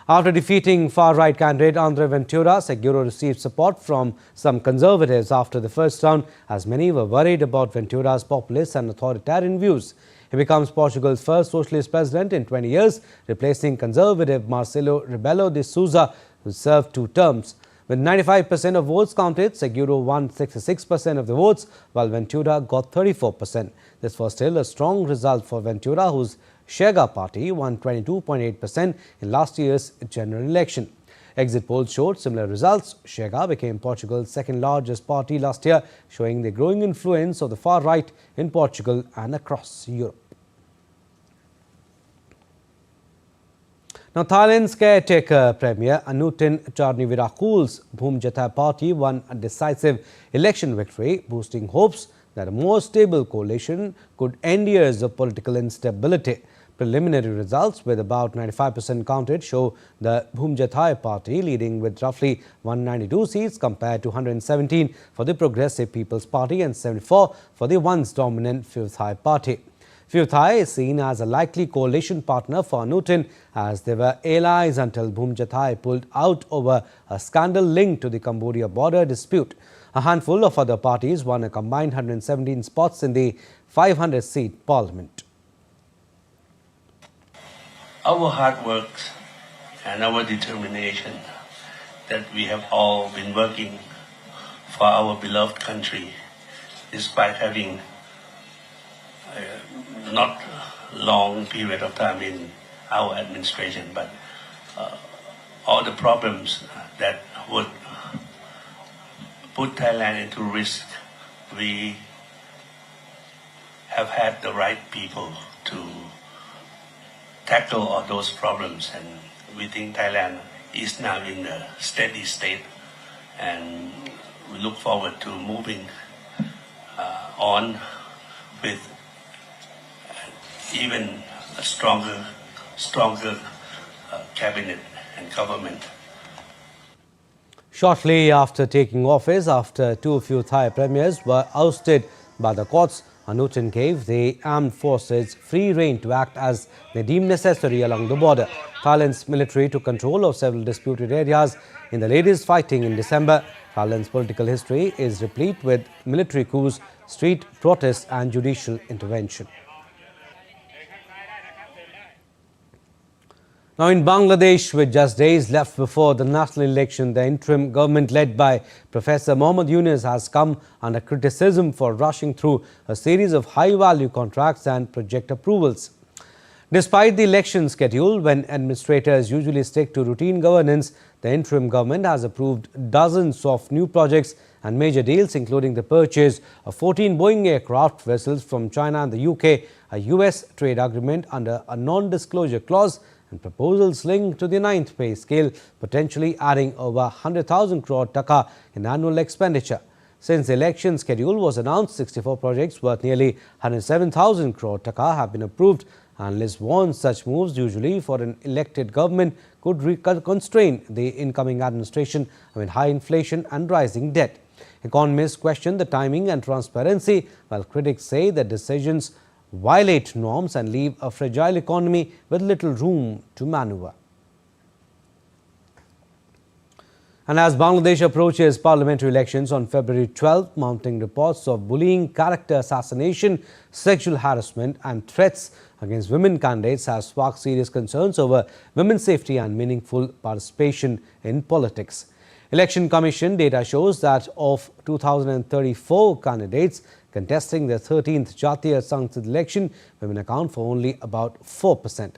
After defeating far-right candidate André Ventura, Seguro received support from some conservatives after the first round, as many were worried about Ventura's populist and authoritarian views. He becomes Portugal's first socialist president in 20 years, replacing conservative Marcelo Rebelo de Sousa, who served 2 terms. With 95% of votes counted, Seguro won 66% of the votes, while Ventura got 34%. This was still a strong result for Ventura, whose Chega party won 22.8% in last year's general election. Exit polls showed similar results. Chega became Portugal's second largest party last year, showing the growing influence of the far right in Portugal and across Europe. Now, Thailand's caretaker Premier Anutin Charnvirakul's Bhumjathai party won a decisive election victory, boosting hopes that a more stable coalition could end years of political instability. Preliminary results, with about 95% counted, show the Bhumjathai party leading with roughly 192 seats compared to 117 for the Progressive People's Party and 74 for the once dominant Pheu Thai party. Pheu Thai is seen as a likely coalition partner for Anutin, as they were allies until Bhumjathai pulled out over a scandal linked to the Cambodia border dispute. A handful of other parties won a combined 117 spots in the 500-seat parliament. Our hard work and our determination that we have all been working for our beloved country, despite having not long period of time in our administration, but all the problems that would put Thailand into risk, we have had the right people to tackle all those problems, and we think Thailand is now in a steady state, and we look forward to moving on with even a stronger cabinet and government. Shortly after taking office, after 2 Pheu Thai premiers were ousted by the courts, Anutin gave the armed forces free rein to act as they deem necessary along the border. Thailand's military took control of several disputed areas in the latest fighting in December. Thailand's political history is replete with military coups, street protests and judicial intervention. Now in Bangladesh, with just days left before the national election, the interim government led by Professor Mohammad Yunus has come under criticism for rushing through a series of high-value contracts and project approvals. Despite the election schedule, when administrators usually stick to routine governance, the interim government has approved dozens of new projects and major deals, including the purchase of 14 Boeing aircraft vessels from China and the UK, a US trade agreement under a non-disclosure clause, and proposals linked to the 9th pay scale, potentially adding over 100,000 crore taka in annual expenditure. Since the election schedule was announced, 64 projects worth nearly 107,000 crore taka have been approved. Analysts warn such moves, usually for an elected government, could constrain the incoming administration amid high inflation and rising debt. Economists question the timing and transparency, while critics say that decisions violate norms and leave a fragile economy with little room to maneuver. And as Bangladesh approaches parliamentary elections on February 12, mounting reports of bullying, character assassination, sexual harassment and threats against women candidates has sparked serious concerns over women's safety and meaningful participation in politics. Election Commission data shows that of 2,034 candidates contesting the 13th Jatiya Sangsad election, women account for only about 4%.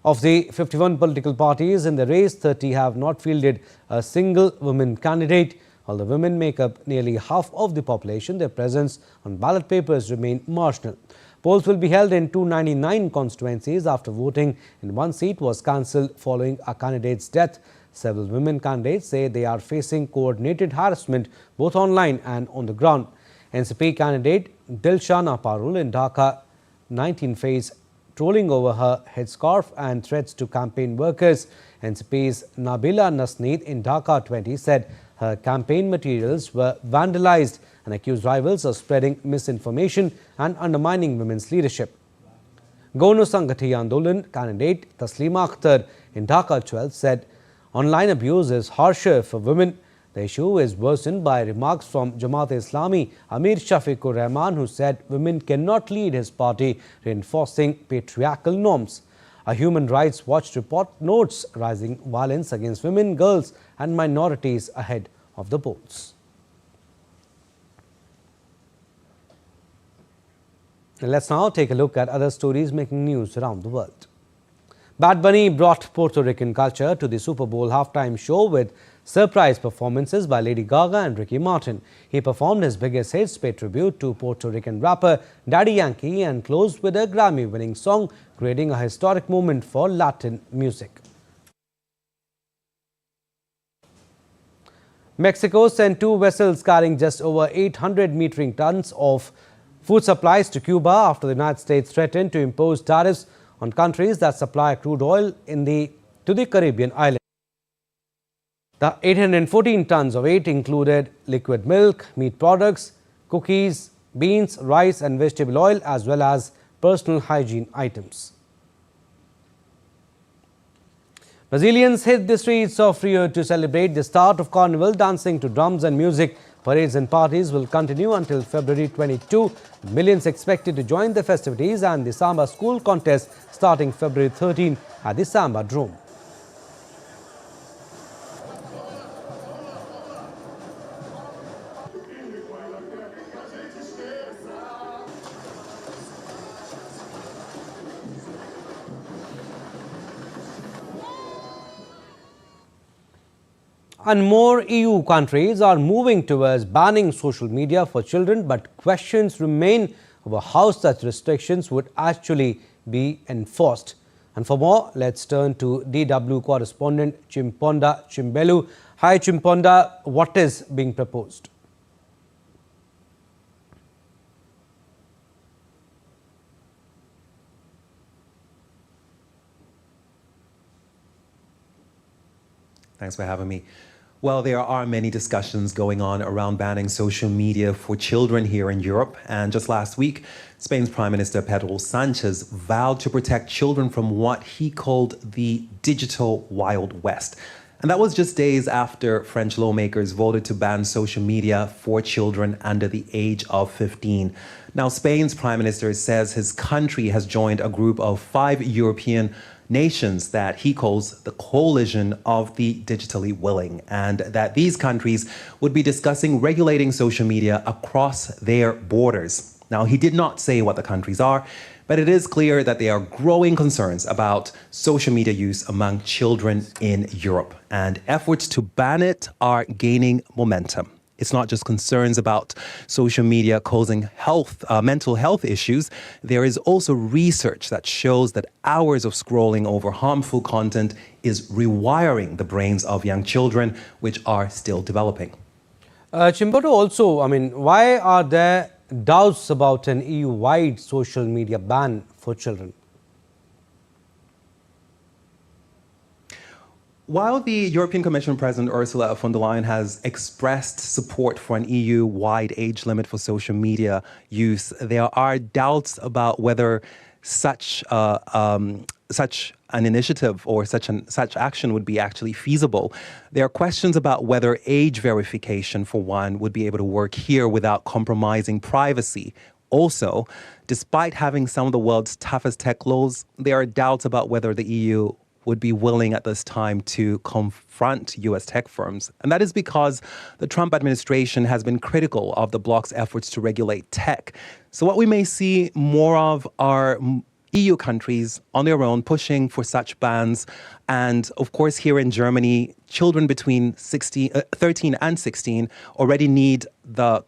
Of the 51 political parties in the race, 30 have not fielded a single woman candidate. Although women make up nearly half of the population, their presence on ballot papers remain marginal. Polls will be held in 299 constituencies after voting in one seat was cancelled following a candidate's death. Several women candidates say they are facing coordinated harassment both online and on the ground. NCP candidate Dilshana Parul in Dhaka 19 faced trolling over her headscarf and threats to campaign workers. NCP's Nabila Nasneed in Dhaka 20 said her campaign materials were vandalized and accused rivals of spreading misinformation and undermining women's leadership. Gonu Sanghati Andolan candidate Taslima Akhtar in Dhaka 12 said online abuse is harsher for women. The issue is worsened by remarks from Jamaat-e-Islami Amir Shafiqur Rahman, who said women cannot lead his party, reinforcing patriarchal norms. A Human Rights Watch report notes rising violence against women, girls and minorities ahead of the polls. Let's now take a look at other stories making news around the world. Bad Bunny brought Puerto Rican culture to the Super Bowl halftime show with surprise performances by Lady Gaga and Ricky Martin. He performed his biggest hits, paid tribute to Puerto Rican rapper Daddy Yankee and closed with a Grammy-winning song, creating a historic moment for Latin music. Mexico sent 2 vessels carrying just over 800 metric tons of food supplies to Cuba after the United States threatened to impose tariffs on countries that supply crude oil to the Caribbean islands. The 814 tons of aid included liquid milk, meat products, cookies, beans, rice and vegetable oil, as well as personal hygiene items. Brazilians hit the streets of Rio to celebrate the start of Carnival, dancing to drums and music. Parades and parties will continue until February 22. Millions expected to join the festivities and the Samba School contest starting February 13 at the Samba Drome. And more EU countries are moving towards banning social media for children, but questions remain over how such restrictions would actually be enforced. And for more, let's turn to DW correspondent Chimponda Chimbelu. Hi Chimponda, what is being proposed? Thanks for having me. Well, there are many discussions going on around banning social media for children here in Europe. And just last week, Spain's Prime Minister Pedro Sanchez vowed to protect children from what he called the digital Wild West. And that was just days after French lawmakers voted to ban social media for children under the age of 15. Now, Spain's Prime Minister says his country has joined a group of 5 European nations that he calls the coalition of the digitally willing, and that these countries would be discussing regulating social media across their borders. Now, he did not say what the countries are, but it is clear that there are growing concerns about social media use among children in Europe, and efforts to ban it are gaining momentum. It's not just concerns about social media causing mental health issues. There is also research that shows that hours of scrolling over harmful content is rewiring the brains of young children, which are still developing. Chimboto, also, why are there doubts about an EU-wide social media ban for children? While the European Commission President Ursula von der Leyen has expressed support for an EU-wide age limit for social media use, there are doubts about whether such an initiative or such action would be actually feasible. There are questions about whether age verification, for one, would be able to work here without compromising privacy. Also, despite having some of the world's toughest tech laws, there are doubts about whether the EU would be willing at this time to confront U.S. tech firms. And that is because the Trump administration has been critical of the bloc's efforts to regulate tech. So what we may see more of are EU countries on their own pushing for such bans. And of course, here in Germany, children between 13 and 16 already need the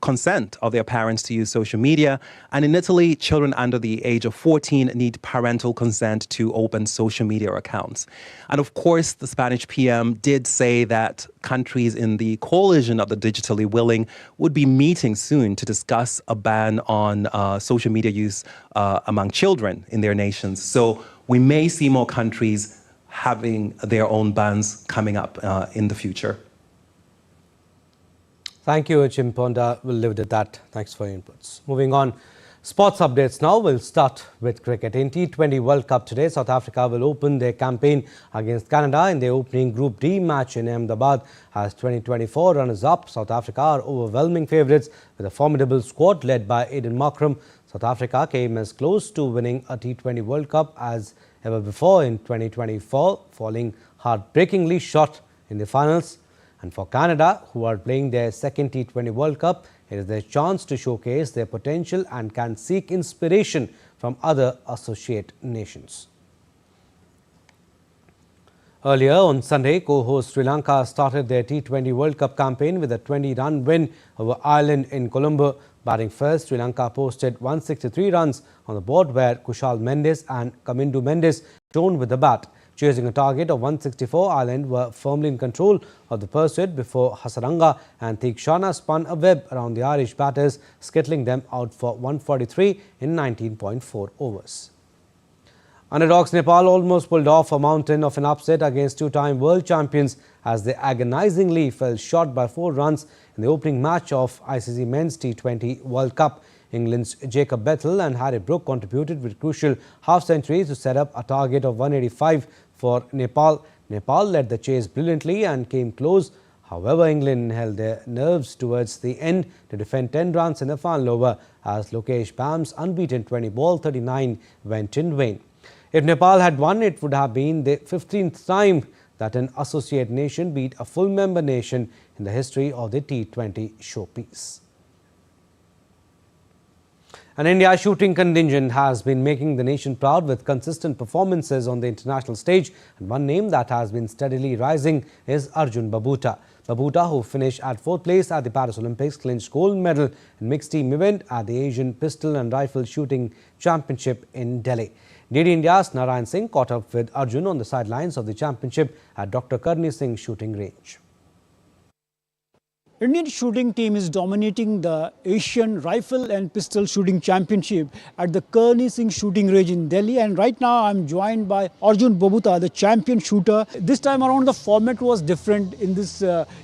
consent of their parents to use social media. And in Italy, children under the age of 14 need parental consent to open social media accounts. And of course, the Spanish PM did say that countries in the coalition of the digitally willing would be meeting soon to discuss a ban on social media use among children in their nations. So we may see more countries having their own bans coming up in the future. Thank you, Chimponda. We'll leave it at that. Thanks for your inputs. Moving on, sports updates now. We'll start with cricket. In T20 World Cup today, South Africa will open their campaign against Canada in their opening Group D match in Ahmedabad. As 2024 runners-up, South Africa are overwhelming favourites with a formidable squad led by Aiden Markram. South Africa came as close to winning a T20 World Cup as ever before in 2024, falling heartbreakingly short in the finals. And for Canada, who are playing their second T20 World Cup, it is their chance to showcase their potential and can seek inspiration from other associate nations. Earlier on Sunday, co-host Sri Lanka started their T20 World Cup campaign with a 20-run win over Ireland in Colombo. Batting first, Sri Lanka posted 163 runs on the board, where Kushal Mendes and Kamindu Mendes shone with the bat. Chasing a target of 164, Ireland were firmly in control of the pursuit before Hasaranga and Theekshana spun a web around the Irish batters, skittling them out for 143 in 19.4 overs. Underdogs Nepal almost pulled off a mountain of an upset against two-time world champions as they agonizingly fell short by 4 runs in the opening match of ICC Men's T20 World Cup. England's Jacob Bethel and Harry Brook contributed with crucial half-centuries to set up a target of 185 for Nepal. Nepal led the chase brilliantly and came close. However, England held their nerves towards the end to defend 10 runs in the final over as Lokesh Bam's unbeaten 20-ball 39 went in vain. If Nepal had won, it would have been the 15th time that an associate nation beat a full member nation in the history of the T20 showpiece. An India shooting contingent has been making the nation proud with consistent performances on the international stage, and one name that has been steadily rising is Arjun Babutta. Babutta, who finished at 4th place at the Paris Olympics, clinched gold medal in mixed team event at the Asian Pistol and Rifle Shooting Championship in Delhi. DD India's Narayan Singh caught up with Arjun on the sidelines of the championship at Dr. Karni Singh shooting range. Indian shooting team is dominating the Asian Rifle and Pistol Shooting Championship at the Kearney Singh Shooting Range in Delhi, and right now I'm joined by Arjun Babuta, the champion shooter. This time around the format was different in this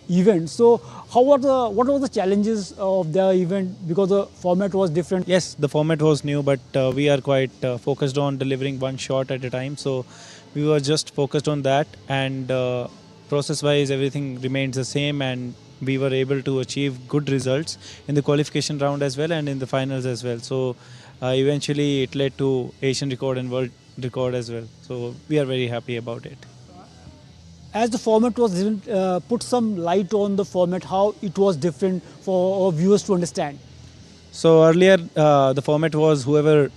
event. So what were the challenges of the event because the format was different? Yes, the format was new, but we are quite focused on delivering one shot at a time. So we were just focused on that, and process-wise everything remains the same, and we were able to achieve good results in the qualification round as well and in the finals as well. So eventually it led to Asian record and world record as well. So we are very happy about it. As the format was different, put some light on the format, how it was different for our viewers to understand. So earlier the format was whoever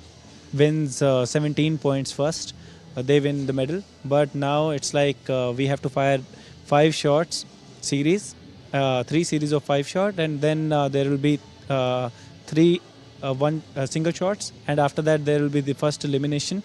wins 17 points first, they win the medal. But now it's like we have to fire 5 shots series. 3 series of 5 shots, and then there will be 3 single shots, and after that there will be the first elimination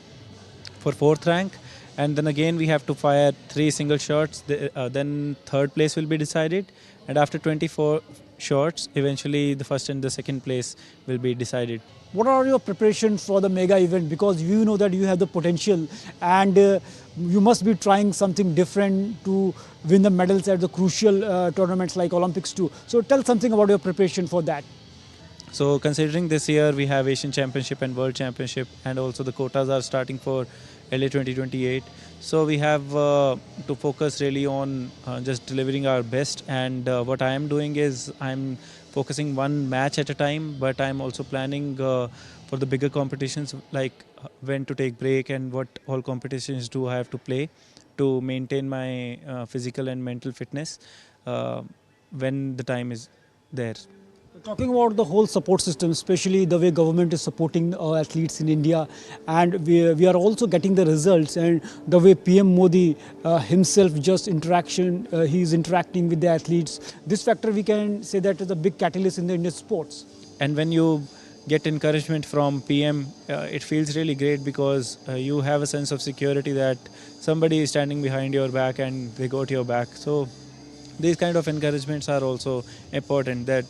for 4th rank, and then again we have to fire 3 single shots, then 3rd place will be decided, and after 24 shots eventually the 1st and the 2nd place will be decided. What are your preparations for the mega event, because you know that you have the potential and you must be trying something different to win the medals at the crucial tournaments like Olympics too. So tell something about your preparation for that. So considering this year we have Asian Championship and World Championship, and also the quotas are starting for LA 2028. So we have to focus really on just delivering our best, and what I am doing is I'm focusing one match at a time, but I'm also planning for the bigger competitions, like when to take break and what all competitions do I have to play to maintain my physical and mental fitness when the time is there. Talking about the whole support system, especially the way government is supporting athletes in India, and we are also getting the results, and the way PM Modi himself just he is interacting with the athletes. This factor we can say that is a big catalyst in the Indian sports. And when you get encouragement from PM, it feels really great, because you have a sense of security that somebody is standing behind your back and they got your back. So these kind of encouragements are also important, that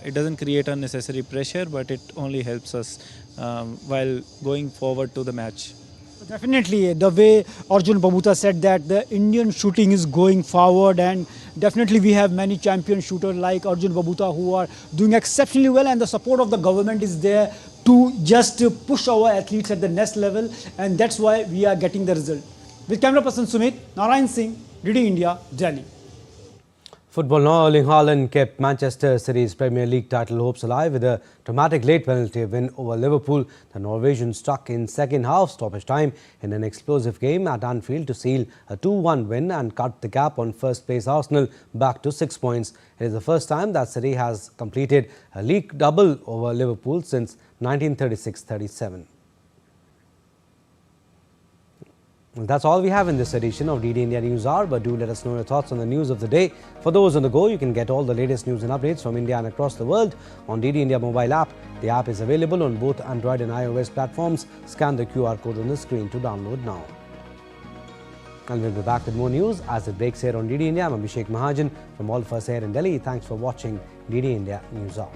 it doesn't create unnecessary pressure, but it only helps us while going forward to the match. Definitely, the way Arjun Babuta said that the Indian shooting is going forward, and definitely we have many champion shooters like Arjun Babuta who are doing exceptionally well, and the support of the government is there to just push our athletes at the next level, and that's why we are getting the result. With camera person Sumit, Narayan Singh, DD India, Delhi. Football now, Erling Haaland kept Manchester City's Premier League title hopes alive with a dramatic late penalty win over Liverpool. The Norwegian struck in second half stoppage time in an explosive game at Anfield to seal a 2-1 win and cut the gap on first place Arsenal back to 6 points. It is the first time that City has completed a league double over Liverpool since 1936-37. Well, that's all we have in this edition of DD India News Hour, but do let us know your thoughts on the news of the day. For those on the go, you can get all the latest news and updates from India and across the world on DD India mobile app. The app is available on both Android and iOS platforms. Scan the QR code on the screen to download now. And we'll be back with more news as it breaks here on DD India. I'm Abhishek Mahajan from all of us here in Delhi. Thanks for watching DD India News Hour.